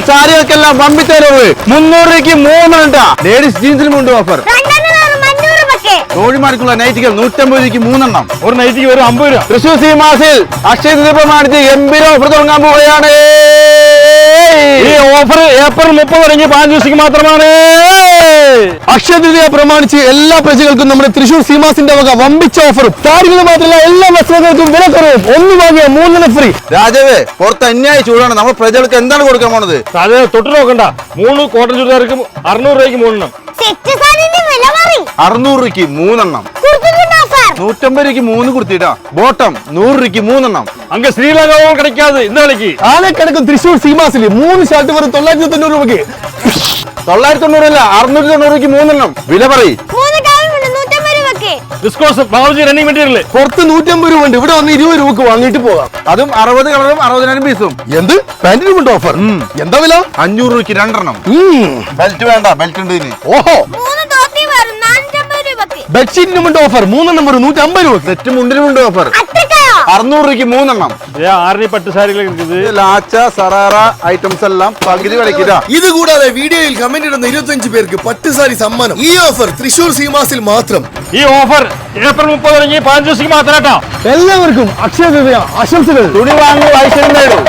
സാരികൾക്കെല്ലാം വമ്പിച്ചേരവ് 300 രൂപയ്ക്ക് 3 ഉണ്ടാ. ലേഡീസ് ജീൻസിനും ഉണ്ട് ഓഫർ. തോഴിമാർക്കുള്ള നൈറ്റികൾ 150 രൂപയ്ക്ക് 3 എണ്ണം. ഒരു നൈറ്റിക്ക് വരും 50 രൂപ. തൃശൂർ സീമാസിൽ അക്ഷയ തൃതീയ പ്രമാണിച്ച് ഗംഭീര ഓഫർ തുടങ്ങാൻ പോവുകയാണ്. ഈ ഓഫർ ഏപ്രിൽ 30 തുടങ്ങി 5 ദിവസത്തേക്ക് മാത്രമാണ്. അക്ഷയ തൃതീയ പ്രമാണിച്ച് എല്ലാ പ്രജകൾക്കും നമ്മുടെ തൃശൂർ സീമാസിന്റെ വക വമ്പിച്ച ഓഫറും സാരികൾ മാത്രമല്ല എല്ലാ വസ്ത്രങ്ങൾക്കും വിലക്കുറവും. 1 വാങ്ങിയ 3 ഫ്രീ. രാജാവേ, പുറത്ത് അന്യായ ചൂടാണ്. നമ്മൾ പ്രജകൾക്ക് എന്താണ് കൊടുക്കാൻ പോണത്? അത് തൊട്ട് നോക്കണ്ട. 3 കോട്ടൺ ചുരിദാർക്ക് 600 രൂപയ്ക്ക് 3 എണ്ണം. 600 രൂപയ്ക്ക് 3 എണ്ണം. 150 രൂപയ്ക്ക് 3 കൊടുത്തിട്ടാ. ബോട്ടം 100 രൂപയ്ക്ക് 3 എണ്ണം. അങ്ങ് ശ്രീലങ്ക കിടക്കാതെ ഇന്ന് കളിക്ക് ആനക്കിടക്കും തൃശൂർ സീമാസിൽ 3 ഷർട്ട് വെറും 990 രൂപയ്ക്ക്. 990 അല്ല, 690 രൂപയ്ക്ക് 3 എണ്ണം. വില പറയും. റണ്ണിംഗ് മെറ്റീരിയൽ പുറത്ത് 150 രൂപ ഉണ്ട്. ഇവിടെ വന്ന് 20 രൂപക്ക് വാങ്ങിയിട്ട് പോകാം. അതും 60 കളറും 60,000 പീസും. എന്ത് പാന്റിനും ഉണ്ട് ഓഫർ? എന്താ വില? 500 രൂപയ്ക്ക് 2 എണ്ണം. ബെൽറ്റ് വേണ്ട, ബെൽറ്റ് ഉണ്ട് ഇതിന്. ഓഹോ, ബെഡ്ഷീറ്റിനും ഉണ്ട് ഓഫർ. 3 എണ്ണം വരും 150 രൂപ. സെറ്റ് മുണ്ടിനും ഉണ്ട് ഓഫർ. 600 രൂപയ്ക്ക് 3 എണ്ണം. ആറിന് പട്ട് സാരികൾ ലാച്ച സറാറ ഐറ്റംസ് എല്ലാം പകുതി വിലക്കില്ല. ഇത് കൂടാതെ വീഡിയോയിൽ കമന്റ് ഇടുന്ന 25 പേർക്ക് പട്ടുസാരി സമ്മാനം. ഈ ഓഫർ തൃശൂർ സീമാസിൽ മാത്രം. ഈ ഓഫർ ഏപ്രിൽ 30 തുടങ്ങി 5 ദിവസത്തേക്ക് മാത്രം കേട്ടോ. എല്ലാവർക്കും അക്ഷയ തൃതീയ ആശംസകൾ. തുണി വാങ്ങൂ, ഐശ്വര്യം നേടും.